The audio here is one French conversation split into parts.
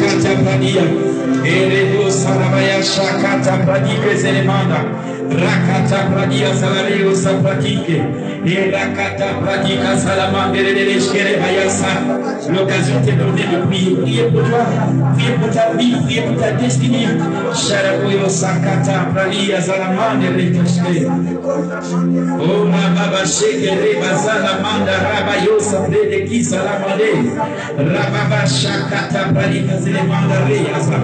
shakata pradia. Erebo sarabaya shakata pradike zelemanda. Rakata pradia salareo sapratike. Rakata pradika salamande releshkere bayasa. L'occasion t'est donnée de prier. Priez pour toi. Priez pour ta vie. Priez pour ta destinée. Sharaboyo sakata pradia salamande releshkere. Oh Rababa shekere basalamanda rabayo sabrede ki salamande. Rababa shakata pradika zelemanda reyasa.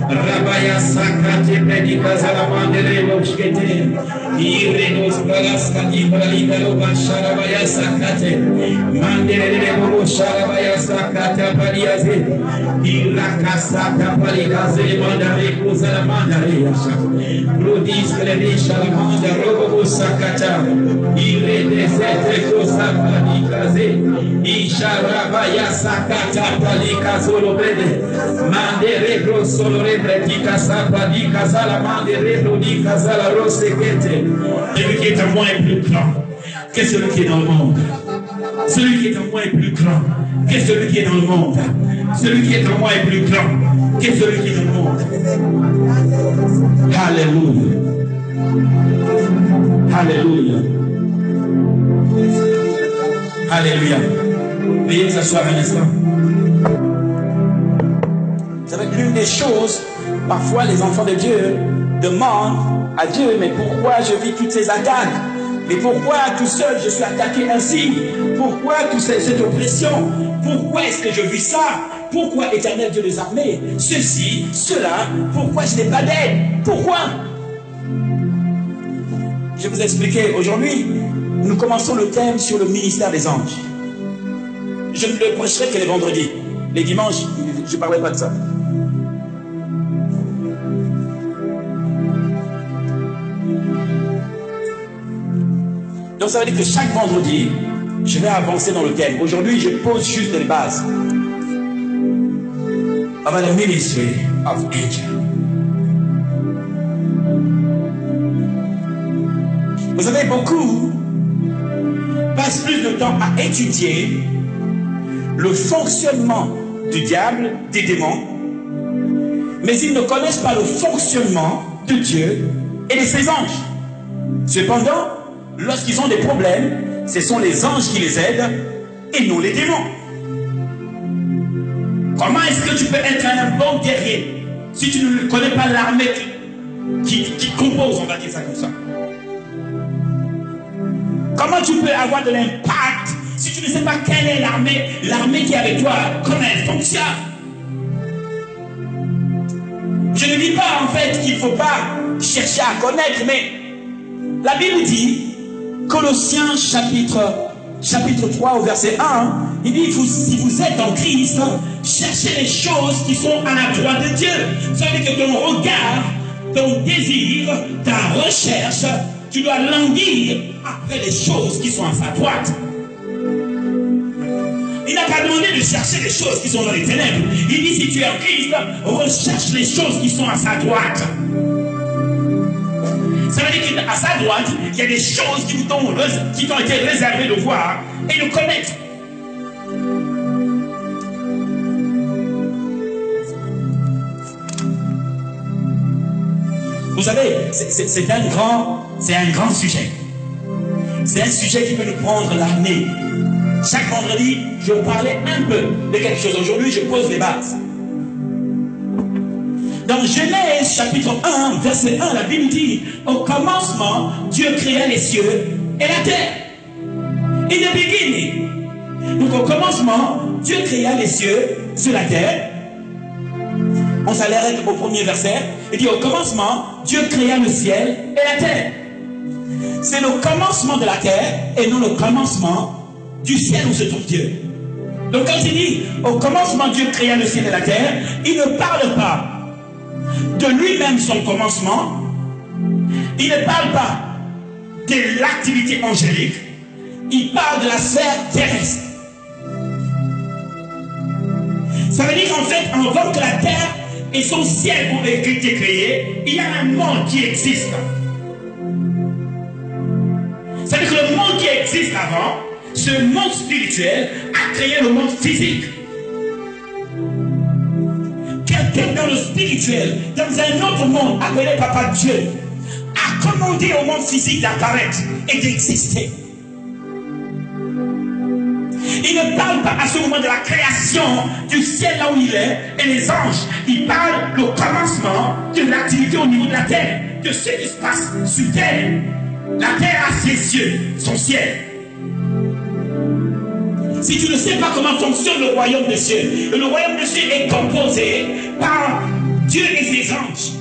Rabaya sakate pradika salamande releshkere. Irenos Palaskati Palidalo Basharabaya Sakate Mandere Bobo Sharabaya Sakata Paliaze Irakasata Paligaze Mandare Kuzalamandare Rudis Kelevi Shalamanda Robo Sakata Irene Sete Kosapadikaze Isharabaya Sakata Palikazolo Brede Mandere Grosolo Rebretika Sapadika Salamandere Rodika Zalaros. Celui qui est en moi est plus grand que celui qui est dans le monde. Celui qui est en moi est plus grand que celui qui est dans le monde. Celui qui est en moi est plus grand que celui qui est dans le monde. Alléluia. Alléluia. Alléluia. Veuillez vous asseoir un instant. Vous savez, l'une des choses, parfois les enfants de Dieu demandent à Dieu, mais pourquoi je vis toutes ces attaques? Mais pourquoi tout seul je suis attaqué ainsi? Pourquoi toute cette oppression? Pourquoi est-ce que je vis ça? Pourquoi, Éternel Dieu des armées, ceci, cela? Pourquoi je n'ai pas d'aide? Pourquoi? Je vais vous expliquer. Aujourd'hui, nous commençons le thème sur le ministère des anges. Je ne le prêcherai que les vendredis. Les dimanches, je ne parlerai pas de ça. Donc ça veut dire que chaque vendredi, je vais avancer dans le thème. Aujourd'hui, je pose juste les bases. About the ministry of angels. Vous savez, beaucoup passent plus de temps à étudier le fonctionnement du diable, des démons, mais ils ne connaissent pas le fonctionnement de Dieu et de ses anges. Cependant, lorsqu'ils ont des problèmes, ce sont les anges qui les aident et non les démons. Comment est-ce que tu peux être un bon guerrier si tu ne connais pas l'armée qui compose, on va dire ça comme ça? Comment tu peux avoir de l'impact si tu ne sais pas quelle est l'armée qui est avec toi, comment elle fonctionne? Je ne dis pas en fait qu'il ne faut pas chercher à connaître, mais la Bible dit, Colossiens chapitre 3 au verset 1, il dit, si vous êtes en Christ, cherchez les choses qui sont à la droite de Dieu. Ça veut dire que ton regard, ton désir, ta recherche, tu dois languir après les choses qui sont à sa droite. Il n'a pas demandé de chercher les choses qui sont dans les ténèbres. Il dit, si tu es en Christ, recherche les choses qui sont à sa droite. Ça veut dire qu'à sa droite, il y a des choses qui t'ont été réservées de voir et de connaître. Vous savez, c'est un grand sujet. C'est un sujet qui peut nous prendre l'année. Chaque vendredi, je vais vous parler un peu de quelque chose. Aujourd'hui, je pose les bases. Dans Genèse chapitre 1, verset 1, la Bible dit, au commencement, Dieu créa les cieux et la terre. In the beginning. Donc au commencement, Dieu créa les cieux sur la terre. On s'arrête au premier verset. Il dit, au commencement, Dieu créa le ciel et la terre. C'est le commencement de la terre et non le commencement du ciel où se trouve Dieu. Donc quand il dit, au commencement, Dieu créa le ciel et la terre, il ne parle pas de lui-même son commencement, il ne parle pas de l'activité angélique, il parle de la sphère terrestre. Ça veut dire qu'en fait, avant que la terre et son ciel ont été créés, il y a un monde qui existe. Ça veut dire que le monde qui existe avant, ce monde spirituel a créé le monde physique. Quel le spirituel, dans un autre monde appelé Papa Dieu, a commandé au monde physique d'apparaître et d'exister. Il ne parle pas à ce moment de la création du ciel là où il est et les anges. Il parle du commencement de l'activité au niveau de la terre, de ce qui se passe sur terre. La terre a ses yeux, son ciel. Si tu ne sais pas comment fonctionne le royaume des cieux, le royaume des cieux est composé par Dieu et ses anges.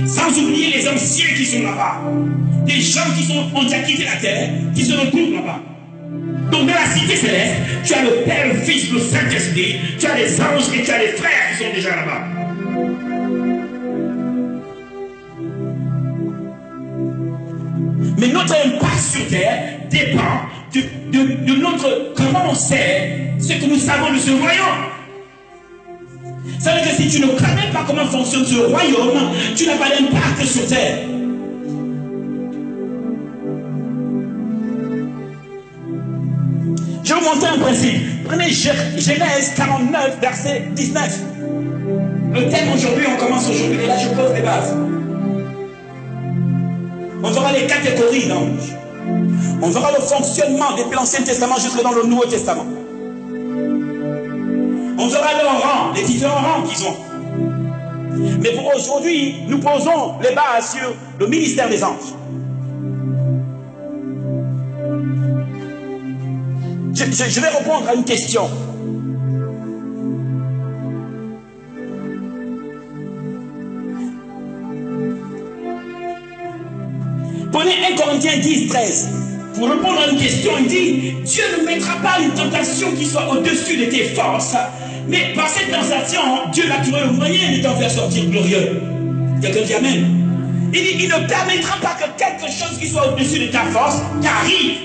Sans oublier les anciens qui sont là-bas. Des gens qui ont déjà quitté la terre, qui se retrouvent là-bas. Donc dans la cité céleste, tu as le Père, le Fils, le Saint-Esprit, tu as les anges et tu as les frères qui sont déjà là-bas. Mais notre impact sur terre dépend de notre, comment on sait ce que nous savons de ce royaume. Ça veut dire que si tu ne connais pas comment fonctionne ce royaume, tu n'as pas d'impact sur terre. Je vais vous montrer un principe. Prenez Genèse 49, verset 19. Le thème aujourd'hui, on commence aujourd'hui, et là je pose les bases. On verra les catégories d'anges. On verra le fonctionnement depuis l'Ancien Testament jusque dans le Nouveau Testament. On verra leurs rangs, les différents rangs qu'ils ont. Mais pour aujourd'hui, nous posons les bases sur le ministère des anges. Je vais répondre à une question. Prenez 1 Corinthiens 10, 13. Pour répondre à une question, il dit, Dieu ne mettra pas une tentation qui soit au-dessus de tes forces, mais par cette tentation, Dieu a trouvé le moyen de t'en faire sortir glorieux. Quelqu'un dit Amen. Il dit, il ne permettra pas que quelque chose qui soit au-dessus de ta force t'arrive.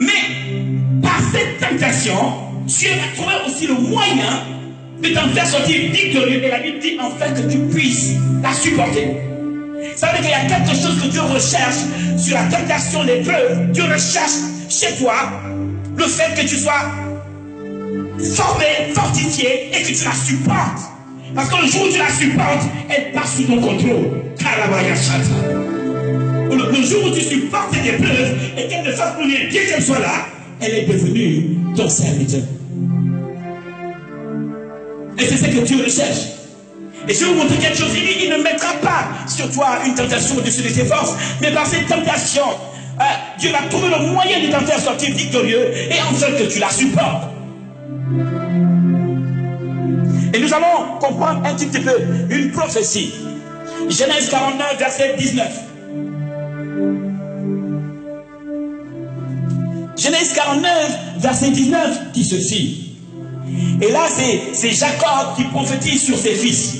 Mais par cette tentation, Dieu a trouvé aussi le moyen de t'en faire sortir victorieux. Et la Bible dit enfin que tu puisses la supporter. Ça veut dire qu'il y a quelque chose que Dieu recherche sur la tentation, l'épreuve. Dieu recherche chez toi le fait que tu sois formé, fortifié et que tu la supportes. Parce que le jour où tu la supportes, elle passe sous ton contrôle. Le jour où tu supportes cette épreuve et qu'elle ne fasse plus rien, bien qu'elle soit là, elle est devenue ton serviteur. Et c'est ce que Dieu recherche. Et je vais vous montrer quelque chose. Il dit, il ne mettra pas sur toi une tentation au-dessus de tes forces, mais par cette tentation, Dieu va trouver le moyen de t'en faire sortir victorieux et en sorte que tu la supportes. Et nous allons comprendre un petit peu une prophétie. Genèse 49, verset 19. Genèse 49, verset 19 dit ceci. Et là, c'est Jacob qui prophétise sur ses fils.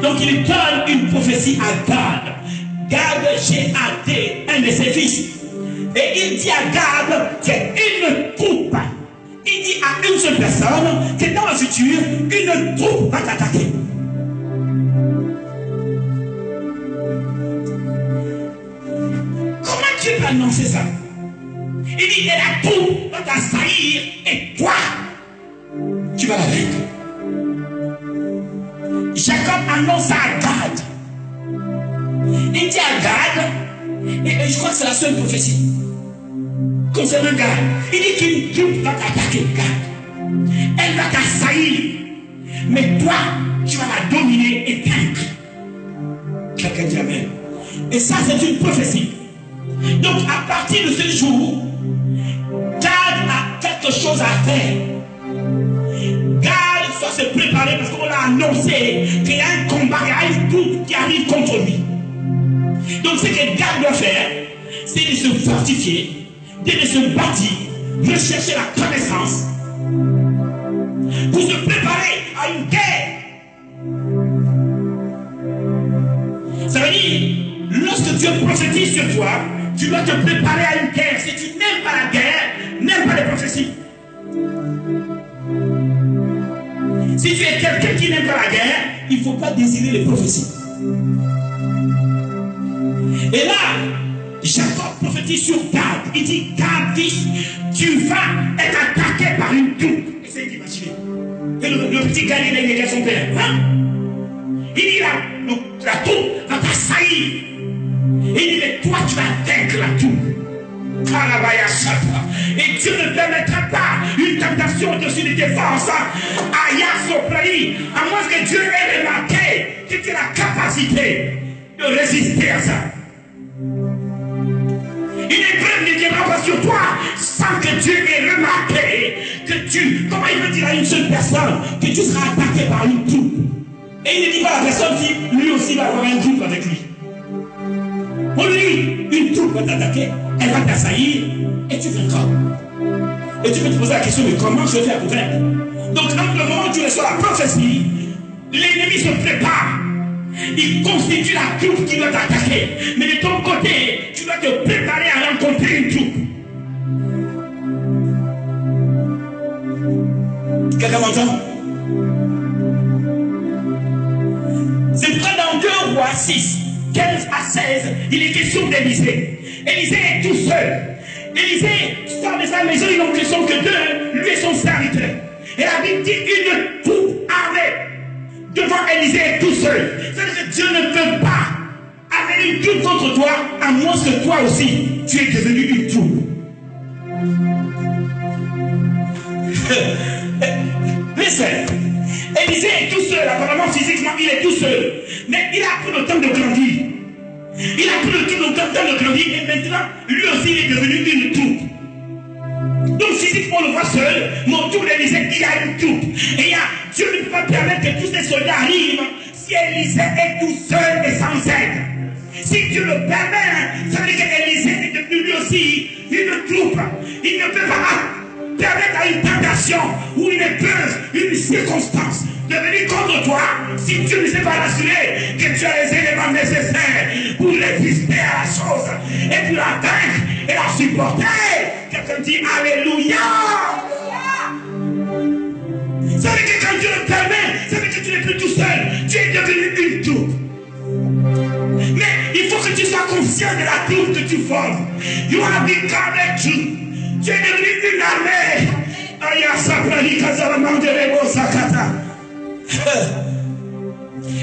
Donc, il donne une prophétie à Gad. Gad, G-A-D, un de ses fils. Et il dit à Gad qu'il y a une troupe. Il dit à une seule personne que dans le futur, une troupe va t'attaquer. Comment tu peux annoncer ça? Il dit, et la troupe va t'assaillir et toi, tu vas la vaincre. Jacob annonce à Gad. Il dit à Gad, et je crois que c'est la seule prophétie concernant Gad. Il dit qu'une troupe va t'attaquer, Gad. Elle va t'assaillir. Mais toi, tu vas la dominer et vaincre. Quelqu'un dit Amen. Et ça, c'est une prophétie. Donc, à partir de ce jour, Gad a quelque chose à faire. Gad doit se préparer parce qu'on a annoncé qu'il y a un combat, il y a une troupe qui arrive contre lui. Donc, ce que Gad doit faire, c'est de se fortifier, de se bâtir, rechercher la connaissance pour se préparer à une guerre. Ça veut dire, lorsque Dieu prophétise sur toi, tu dois te préparer à une guerre. Si tu n'aimes pas la guerre, n'aime pas les prophéties. Si tu es quelqu'un qui n'aime pas la guerre, il ne faut pas désirer les prophéties. Et là, Jacob prophétise sur Gad. Il dit, Gad, fils, tu vas être attaqué par une troupe. Essayez d'imaginer. Et le petit Galilée, il était son père. Hein? Il dit la tour va t'assaillir. Il dit, mais toi tu vas vaincre la tour. Et Dieu ne permettra pas une tentation au-dessus de défense. Aya Soprali, à moins que Dieu ait remarqué que tu as la capacité de résister à ça. Une épreuve ne viendra pas sur toi sans que Dieu ait remarqué que comment il veut dire à une seule personne que tu seras attaqué par une troupe. Et il ne dit pas à la personne si lui aussi va avoir un groupe avec lui. Pour lui, une troupe va t'attaquer, elle va t'assaillir et tu vaincras. Et tu peux te poser la question de comment je fais pour vaincre. Donc, entre le moment où tu reçois la prophétie, l'ennemi se prépare. Il constitue la troupe qui doit t'attaquer. Mais de ton côté, tu dois te préparer à rencontrer une troupe. Quelqu'un m'entend? C'est vrai dans 2 Rois 6, 15 à 16, il est question d'Élisée. Élisée est tout seul. Élisée sort de sa maison, ils n'ont question que 2, lui et son serviteur. Et la Bible dit une troupe armée devant Élisée est tout seul. C'est-à-dire que Dieu ne peut pas amener une troupe contre toi, à moins que toi aussi, tu es devenu une troupe. Listen, Élisée est tout seul, apparemment physiquement il est tout seul. Mais il a pris le temps de grandir. Il a pris le temps de grandir et maintenant, lui aussi il est devenu une troupe. Donc physiquement on le voit seul, mais autour d'Élisée il y a une troupe. Et Dieu ne peut pas permettre que tous ces soldats arrivent si Élisée est tout seul et sans aide. Si Dieu le permet, ça veut dire qu'Élisée est devenu lui aussi une troupe. Il ne peut pas permettre à une tentation ou une épreuve, une circonstance de venir contre toi si Dieu ne s'est pas rassuré que tu as les éléments nécessaires pour résister à la chose et pour la vaincre et la supporter. Quelqu'un dit Alléluia. Ça veut dire que quand Dieu le permet, ça veut dire que tu n'es plus tout seul, tu es devenu une troupe. Mais il faut que tu sois conscient de la troupe que tu formes. You want to become a troupe. Tu es devenu une armée.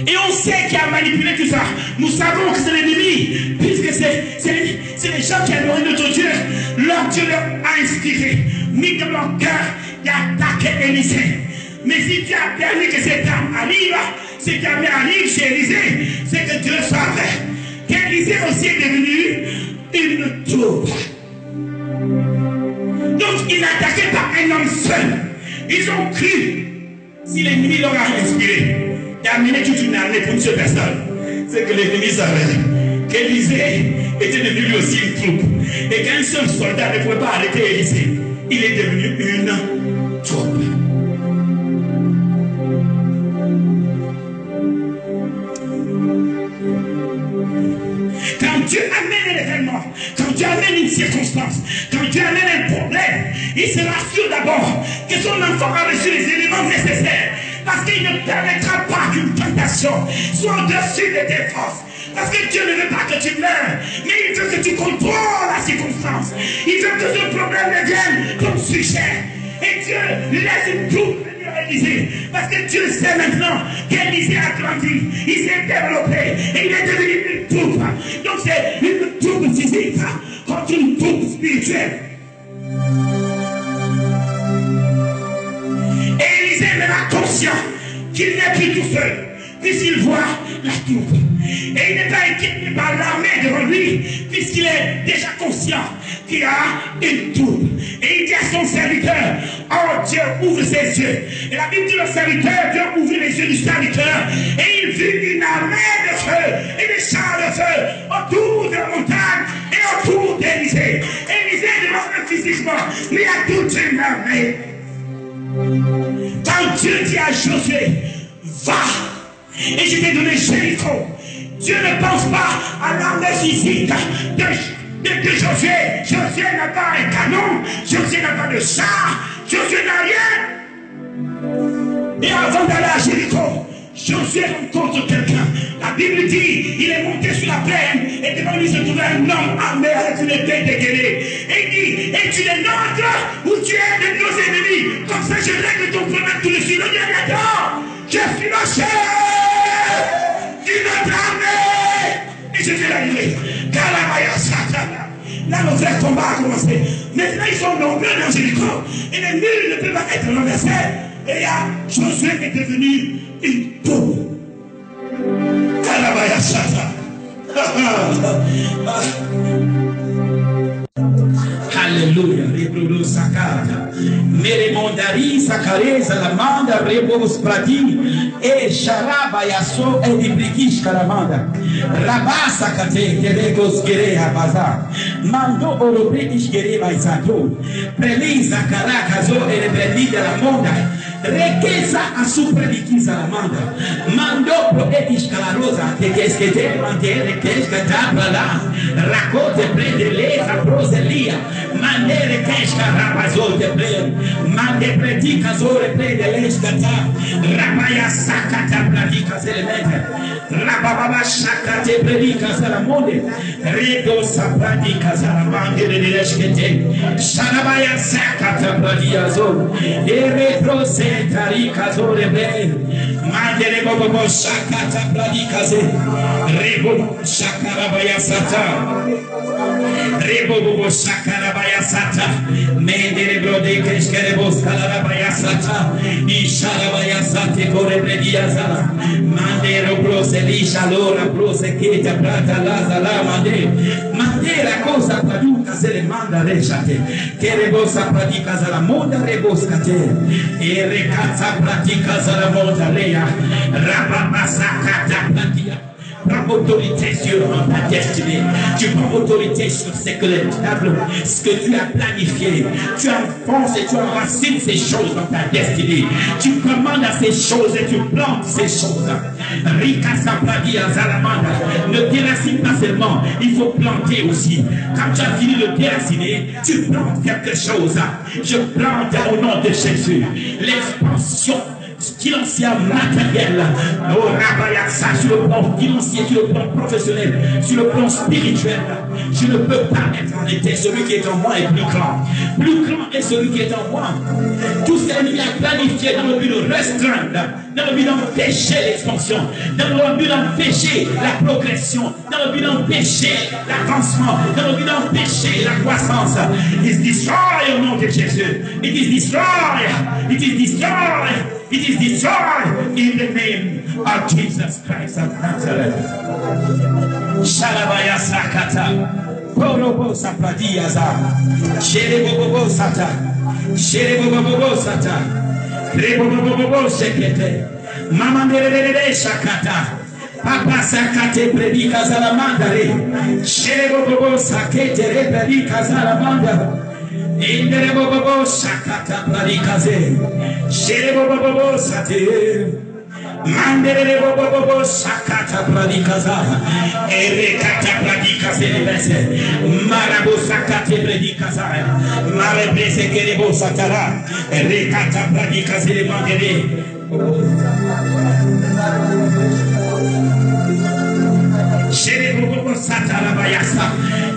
Et on sait qui a manipulé tout ça. Nous savons que c'est l'ennemi, puisque c'est les gens qui adorent notre Dieu. Leur Dieu leur a inspiré, mis dans leur cœur et attaqué Élisée. Mais si tu as permis que cette âme arrive, si tu as mis arrive chez Élisée, c'est que Dieu savait qu'Élisée aussi est devenu une troupe. Donc il n'attaquait pas un homme seul. Ils ont cru, si l'ennemi leur a inspiré et amené toute une armée pour une seule personne, c'est que l'ennemi savait qu'Élisée était devenu lui aussi une troupe. Et qu'un seul soldat ne pouvait pas arrêter Élisée. Il est devenu une troupe. Quand Dieu amène un événement, quand Dieu amène une circonstance, quand Dieu amène un problème, il se rassure d'abord que son enfant a reçu les éléments nécessaires. Parce qu'il ne permettra pas qu'une tentation soit au-dessus de tes forces. Parce que Dieu ne veut pas que tu meurs, mais il veut que tu contrôles la circonstance. Il veut que ce problème devienne ton sujet. Et Dieu laisse une troupe venir à Élisée. Parce que Dieu sait maintenant qu'Élisée a grandi, il s'est développé et il est devenu une troupe. Donc c'est une troupe physique contre une troupe spirituelle. Et Élisée est maintenant conscient qu'il n'est plus tout seul, puisqu'il voit la troupe. Et il n'est pas inquiété par l'armée devant lui, puisqu'il est déjà conscient qu'il y a une troupe. Et il dit à son serviteur, oh Dieu, ouvre ses yeux. Et la Bible dit le serviteur, Dieu ouvre les yeux du serviteur. Et il vit une armée de feu et des chars de feu autour de la montagne et autour d'Élisée. Élisée demande physiquement, mais il y a toute une armée. Quand Dieu dit à Josué, va, et je t'ai donné Jéricho, Dieu ne pense pas à l'armée physique de Josué. Josué n'a pas un canon, Josué n'a pas de char, Josué n'a rien. Et avant d'aller à Jéricho, Josué rencontre quelqu'un. La Bible dit, il est monté sur la plaine et devant lui se trouvait un homme armé avec une épée dégainée. Et il dit, et tu es notre où tu es de nos ennemis. Comme ça, je règle ton problème tout de suite. Le Dieu attends, je suis le chef d'une autre armée. Et je vais l'arriver. Kalabaya Satana. Là, le vrai combat a commencé. Maintenant, ils sont nombreux dans Jéricho. Et les murs ne peuvent pas être renversés. Et il y a Josué qui est devenu une tombe. Kalabaya Satana. Alléluia. Rebrodo Sakata. Meremondari Sakareza Lamanda Rebos Pradi. E Sharabayaso e Dibrikish Kalamanda. Rabasa Kate Keregos Gerea Baza. Mando Orobrikish Gereba Isato. Preliza Karakazo e Rebredi de la Monda. Requeza a suprediquiza la manda. Mando pro etish calarosa. Te queskete mantere keshka tabala. Racote prende leza proselia. Mandere keshka rapazote prende. Mande predica zore prende leshka tab. Rabaya sakata predica zelemete. Rababa shakate predica zalamonde. Rego sapradica zalamande de leshkete. Sharabaya sakata pradia zone. Eretrose. Tarika zore be mandere bobo shakata bradikaze rebo shakarabaya sata rebo bobo shakarabaya sata mendere brode keshkere bos kalarabaya sata isharabaya sate kore brediaza mandere brose lisha lora brose keta prata lazala mandera cosa praduka zele manda reshate kerebosa pradika zala monda reboskate Rekata pratika zaramotaleya Rababasakata pratia. Prends autorité sur ta destinée. Tu prends autorité sur ce que le diable, ce que tu as planifié. Tu enfonces et tu enracines ces choses dans ta destinée. Tu commandes à ces choses et tu plantes ces choses. Rika Sapradia Zalamanda. Ne déracine pas seulement, il faut planter aussi. Quand tu as fini de déraciner, tu plantes quelque chose. Je plante au nom de Jésus l'expansion financière matérielle, sur le plan financier, sur le plan professionnel, sur le plan spirituel. Je ne peux pas être en été. Celui qui est en moi est plus grand. Plus grand est celui qui est en moi. Tout ce qu'elle a planifié dans le but de restreindre, dans le but d'empêcher l'expansion, dans le but d'empêcher la progression, dans le but d'empêcher l'avancement, dans le but d'empêcher la croissance. It is destroyed au nom de Jésus. It is destroyed. It is destroyed. It is destroyed in the name of Jesus Christ of Nazareth. Shalabaya Sakata. Porobo Sapradiaza. Sherebobo Sata. Sherebobo Sata. Rebobo Sekete. Mamandere Shakata. Papa Sakate Predica Zalamandare. Sherebobo Sakete Predica Zalamandare. Inderebobo Sakata Pradikaze. Sherebobo Sate. Manderebobo Sakata Pradikaza. Erekata Pradikaze Lebese. Marabo Sakate Pradikaza. Marebrese Kerebo Satara. Erekata Pradikaze Lebandere.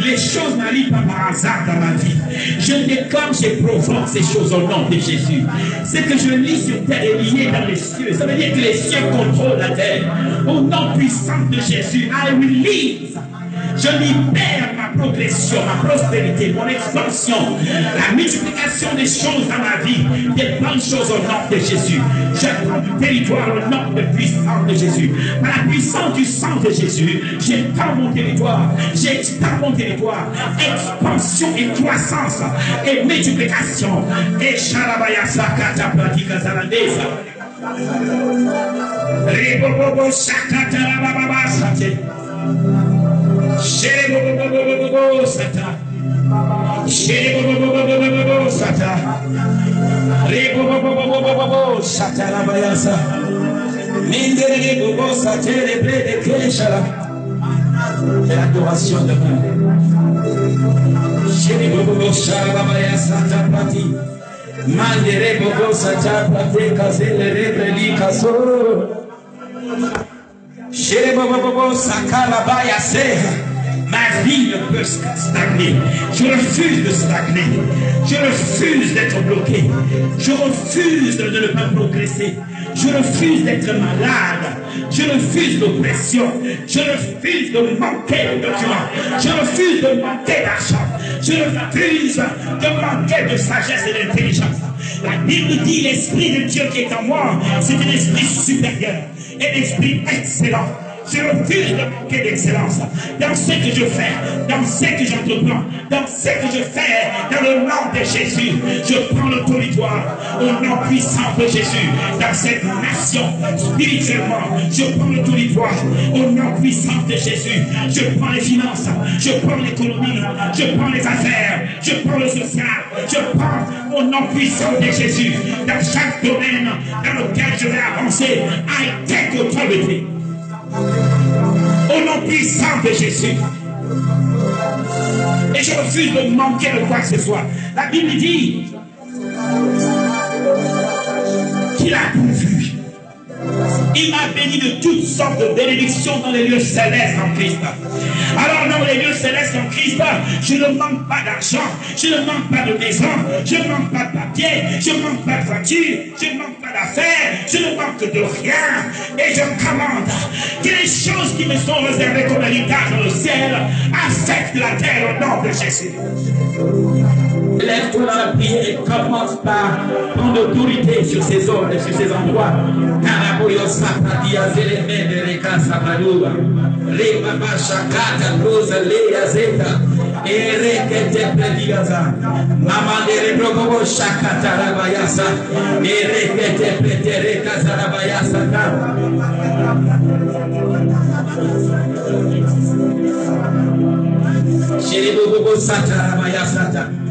Les choses n'arrivent pas par hasard dans ma vie. Je déclare, je provoque ces choses au nom de Jésus. Ce que je lis sur terre est lié dans les cieux. Ça veut dire que les cieux contrôlent la terre. Au nom puissant de Jésus, I release. Je libère ma progression, ma prospérité, mon expansion, la multiplication des choses dans ma vie, des bonnes choses au nom de Jésus. Je prends du territoire au nom de puissance de Jésus. Par la puissance du sang de Jésus, j'étends mon territoire, j'expande mon territoire, expansion et croissance et multiplication. Et Sharabaya Sakata Pratika Zalandesa. Rebobo Sakata Rababa Sate. Sherebobo Sata. Sherebobo Sata. Rebobo Sata Rabayasa. Minderebobo Sata Reble de Keshala. C'est l'adoration de Dieu. Sherebobo Sharabaya Sata Prati. Manderebobo Sata Prati Kasele Reble Kaso. Ma vie ne peut stagner. Je refuse de stagner. Je refuse d'être bloqué. Je refuse de ne pas progresser. Je refuse d'être malade. Je refuse l'oppression. Je refuse de manquer de documents. Je refuse de manquer d'argent. Je refuse de manquer de sagesse et d'intelligence. La Bible dit l'Esprit de Dieu qui est en moi, c'est un esprit supérieur, un esprit excellent. Je refuse de manquer d'excellence dans ce que je fais, dans ce que j'entreprends, dans ce que je fais, dans le nom de Jésus. Je prends le territoire au nom puissant de Jésus. Dans cette nation, spirituellement, je prends le territoire au nom puissant de Jésus. Je prends les finances, je prends l'économie, je prends les affaires, je prends le social, je prends au nom puissant de Jésus. Dans chaque domaine dans lequel je vais avancer, I take authority. Au nom puissant de Jésus. Et je refuse de manquer de quoi que ce soit. La Bible dit qu'il a pourvu. Il m'a béni de toutes sortes de bénédictions dans les lieux célestes en Christ. Alors dans les lieux célestes en Christ, je ne manque pas d'argent, je ne manque pas de maison, je ne manque pas de papier, je ne manque pas de voiture, je ne manque pas d'affaires, je ne manque de rien. Et je commande que les choses qui me sont réservées comme héritage dans le ciel affectent la terre au nom de Jésus. Lève-toi dans la prière et commence par prendre autorité sur ces zones et sur ces endroits. Sata.